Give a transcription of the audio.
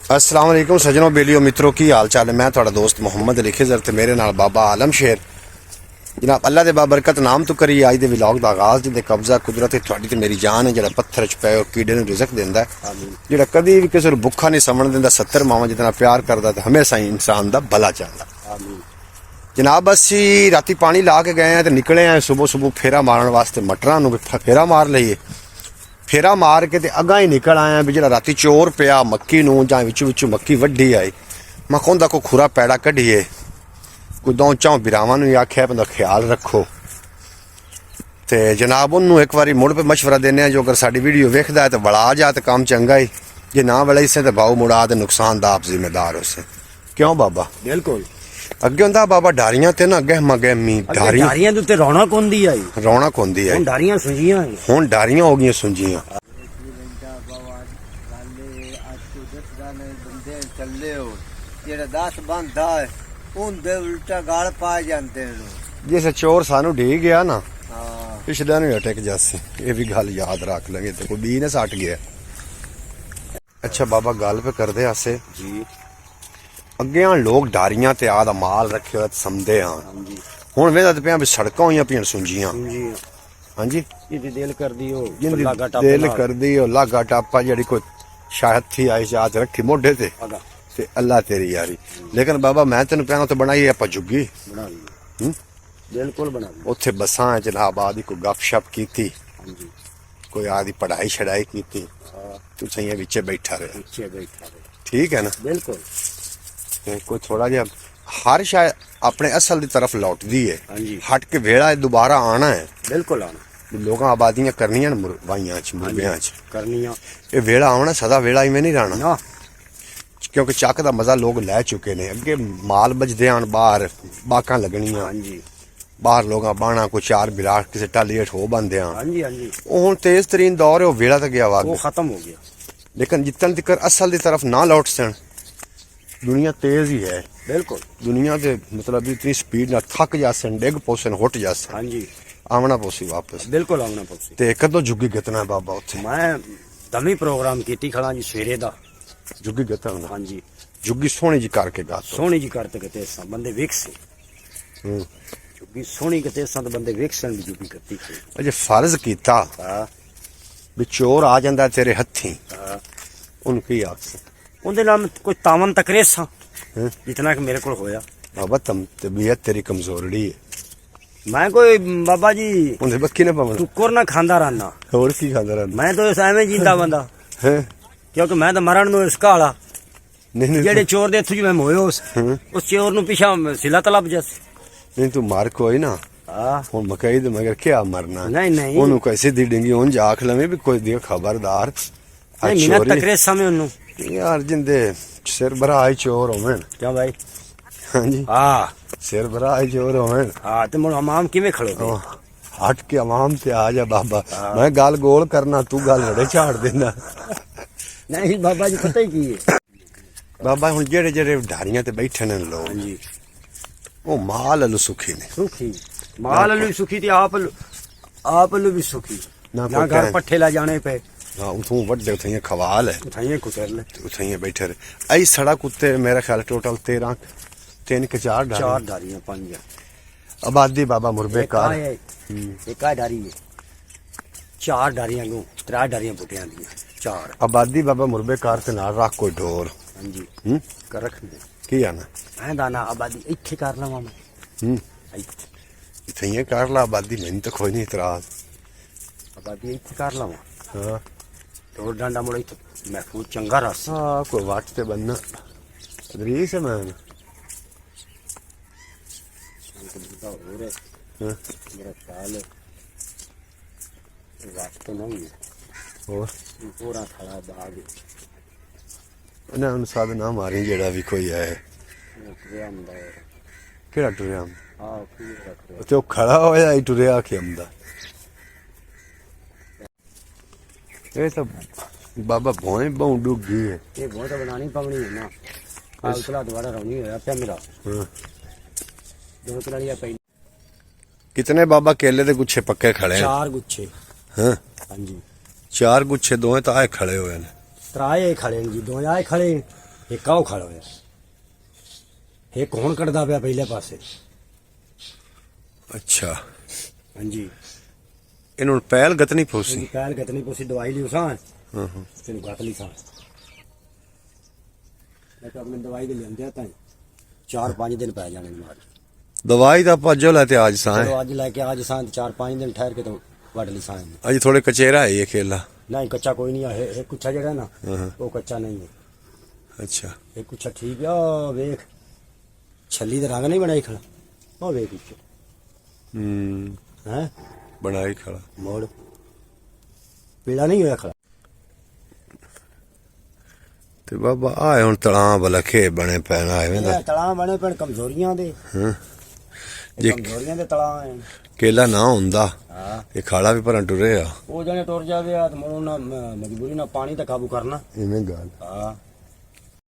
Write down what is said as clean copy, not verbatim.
अस्सलाम वालेकुम सजनों बेलियो मित्रों की हाल चाल है। मैं थोड़ा दोस्त मोहम्मद अली खिजर ते मेरे नाल बाबा आलम शेर जनाब अल्लाह दे बाबरकत नाम तो करी आज दे व्लॉग दा आगाज जिहदे कब्जा कुदरत थोड़ी ते मेरी जान है जेड़ा पत्थर च पे और कीड़े नूं रिज़क देंदा है जेड़ा कदी भी किसी नूं भुखा नहीं समण देंदा 70 मावां जितना प्यार करदा ते हमेशा ही इंसान दा भला चाहंदा। जनाब असी राती पानी ला के गए हैं तो निकले हैं सुबह सुबह फेरा मारन वास्ते मटरां नूं फेरा मार लईए। फेरा मार के ते अगा ही निकल आया भी जरा राती चोर पिया मक्की नूं जां विचों विचों मक्की वड्डी आई मैं कहंदा को खुरा पैड़ा कढीए कोई दो चां बिरावां नूं आख्या बंदा ख्याल रखो ते जनाब उन्होंने एक बारी मुड़ पे मशवरा देने जो अगर साडी वीडियो वेखदा है तो वड़ा जा तो काम चंगा ही जे ना वड़ाई से तो भाऊ मुड़ा तो नुकसान दा आप जिम्मेदार हो से क्यों बाबा बिल्कुल अगे हुंदा बाबा डारियां ते ना गहमा गहमी डारियां दे उत्ते रौनक हुंदी आई रौनक हुंदी है डारियां सुंजियां हुण डारियां हो गईयां सुंजियां जिस चोर सानू ढी गया ना पिछले नु अटक जासी ये भी गल याद रख लेंगे तो कोई बी ने सट गया। अच्छा बाबा गल पे करदे आसे जी अगे लोग डारियां ते आदा माल रखे हुए समझे हाँ हुण वेदा ते पिया भी सड़कां होईयां पियां सुंजियां हाँ जी दिल करदी हो दिल करदी हो लागा टापा जेड़ी कोई शायद थी आई जात रखी मोढे ते अल्लाह तेरी यारी लेकिन बाबा मैं तेन पिया तो बनाई आपां जुगी बिल्कुल बना उत्थे बसां जनाब आदि कोई गपशप कीती कोई आदि पढ़ाई छड़ाई कीती तू सही विचे बैठा रहे ठीक है ना बिल्कुल कोई थोड़ा जिहा हर शायद अपने असल की तरफ लौटदी है हट के वेड़ा दोबारा आना है बिल्कुल आना लोग आबादियां करनियां मुरवाइयां च मुरबियां च करनियां ये वेड़ा आना सदा वेड़ा इवें नहीं रहना क्योंकि चक का मजा लोग लै चुके ने अगे माल बजदे आन बाहर बाकां लगनियां बाहर लोग बाणा कोई चार बिराट किसी टाली हेठ हो बंदे हुण तेज तरीन दौर है वेड़ा तो गया वाग खत्म हो गया लेकिन जितन तक असल की तरफ ना लौट सन दुनिया तेज ही है बिल्कुल दुनिया के मतलब इतनी स्पीड ना थक जासन डिग पोसन हुट जासन आमना पोसी वापस बिल्कुल आमना पोसी ते कदों जुगी गितना है बाबा उत्थे मैं दमी प्रोग्राम कीती खड़ा जी सवेरे दा जुगी गितना हाँ जी जुगी सोहनी जी करके गा सोहनी जी करते कहते बंदे विकसे जुगी सोहनी कहते संत बंदे विकसन दी जुगी करती अजे फर्ज कीता भी चोर आ जांदा तेरे हत्थी उन की आख उनदे नाम कोई तावन तकरेसा जितना कि मेरे को होया बाबा तबीयत तेरी कमजोरड़ी है मैं कोई बाबा जी उनसे बक्की ना पावन टुकर ना खांदा रहना और की खांदा रहना मैं तो ऐवें जींदा बंदा है क्योंकि मैं तो मरण नु इसका आला नहीं जेड़े चोर दे थु मैं मोयो उस चोर नु पीछा सिला तलब जैसे नहीं तू मार कोई ना हुन मकई दे मगर क्या मरना नहीं नहीं ओनु कैसे दी डिंगी उन जाख लवे भी कोई दियो खबरदार नहीं मिनट तकरेसा में उन्नु यार जिंदे सिर भरा आई चोर होवें क्या भाई हाँ जी सिर भरा आई चोर होवें ते मुड़ अमाम किवें खड़ो हट के अमाम ते आ जा बाबा मैं गल गोल करना तू गल बड़े झाड़ देना नहीं बाबा जी पता ही की है बाबा हुन जेड़े जेड़े ढारियां ते बैठे ने लोग जी ओ माल अलू सुखी ने सुखी माल अलू सुखी ते आप अलू भी सुखी ना घर पट्ठे ला जाने पे हाँ उठूं वड्डे उठाइए खवाल है उठाइए कुतर ले उठाइए बैठे रहे आई सड़क उत्ते मेरा ख्याल टोटल 13 3 के 4 डारियां 5 आबादी बाबा मुरबे कार एक डारी है 4 डारियां गो 3 डारियां बुटियां दी 4 आबादी बाबा मुरबे कार ते नाल रख कोई ढोर हां जी कर रख की आना मैं दाना आबादी इत्थे कर लवा मैं इत्थे कर ला आबादी मैंने तो कोई नहीं इतराज आबादी इत्थे कर लवा हां तो डांडा मुड़े इत्थे महफूज चंगा रस कोई वाट ते बनना अदरीस है मैं मेरा ख्याल वाट तो नहीं और पूरा खड़ा बाग ना उन साद ना मारी जेड़ा भी कोई है केड़ा टुरिया तो खड़ा होया ही टुरिया खेमदा ये तो बाबा भोए बहु डूब गई है ये भोए तो बनानी पवनी है ना कालतला दोबारा रवनी होया पे मेरा दो कलड़िया पे कितने बाबा केले दे गुच्छे पक्के खड़े हैं 4 गुच्छे हां हां जी 4 गुच्छे दोए तो आए खड़े हुए ने त्राए खड़े जी दो आए खड़े ਇਹ ਕਾਹ ਖੜ ਹੋਇਆ ਇਹ ਕੌਣ ਕੱਢਦਾ ਪਿਆ ਪਹਿਲੇ ਪਾਸੇ ਅੱਛਾ ਹਾਂਜੀ ਇਹਨੂੰ ਪਹਿਲ ਗਤਨੀ ਫੋਸੀ ਪੈਰ ਗਤਨੀ ਪੋਸੀ ਦਵਾਈ ਲਈ ਉਸਾਂ ਹਾਂ ਹਾਂ ਤੈਨੂੰ ਗਤ ਲਈ ਸਾਂ ਮੈਂ ਤਾਂ ਆਪਣੀ ਦਵਾਈ ਦੇ ਲਿਆਂਦਿਆ ਤਾਂ 4-5 ਦਿਨ ਪੈ ਜਾਣੇ ਬਿਮਾਰ ਦਵਾਈ ਦਾ ਭੱਜੋ ਲੈ ਤੇ ਅੱਜ ਸਾਂ ਚਲੋ ਅੱਜ ਲੈ ਕੇ ਅੱਜ ਸਾਂ 4-5 ਦਿਨ ਠਹਿਰ ਕੇ ਤਾਂ ਵੱਢ ਲਈ ਸਾਂ ਅੱਜ ਥੋੜੇ ਕਚੇਰਾ ਹੈ ਇਹ ਖੇਲਾ ਨਹੀਂ ਕੱਚਾ ਕੋਈ ਨਹੀਂ ਹੈ ਇਹ ਕੁੱਛਾ ਜਿਹੜਾ ਨਾ ਹਾਂ ਉਹ ਕੱਚਾ ਨਹੀਂ ਹੈ ਅੱਛਾ ਇਹ ਕੁੱਛਾ ਠੀਕ ਆ ਉਹ ਵੇਖ ਛੱਲੀ ਦਾ ਰੰਗ ਨਹੀਂ ਬਣਾਈ ਖੜਾ ਉਹ ਵੇਖ ਕੁੱਛ ਹੈ ਬਣਾਈ ਖੜਾ ਮੋੜ ਪੀਲਾ ਨਹੀਂ ਹੋਇਆ ਖੜਾ ਤੇ ਬਾਬਾ ਆਏ ਹੁਣ ਤਲਾਂ ਬਲਖੇ ਬਣੇ ਪੈਣਾ ਐਵੇਂ ਦਾ ਇਹ ਤਲਾਂ ਬਣੇ ਪੈਣ ਕਮਜ਼ੋਰੀਆਂ ਦੇ ਹਾਂ ਇਹ ਜੇ ਕਮਜ਼ੋਰੀਆਂ ਦੇ ਤਲਾਂ ਆ ਕੇਲਾ ਨਾ ਹੁੰਦਾ ਹਾਂ ਇਹ ਖਾਲਾ ਵੀ ਭਰਨ ਟੁਰੇ ਆ ਉਹ ਜਣੇ ਟੁਰ ਜਾਵੇ ਆ ਤੇ ਮੋੜ ਨਾ ਮਜਬੂਰੀ ਨਾਲ ਪਾਣੀ ਤਾਂ ਕਾਬੂ ਕਰਨਾ ਇਵੇਂ ਗੱਲ ਹਾਂ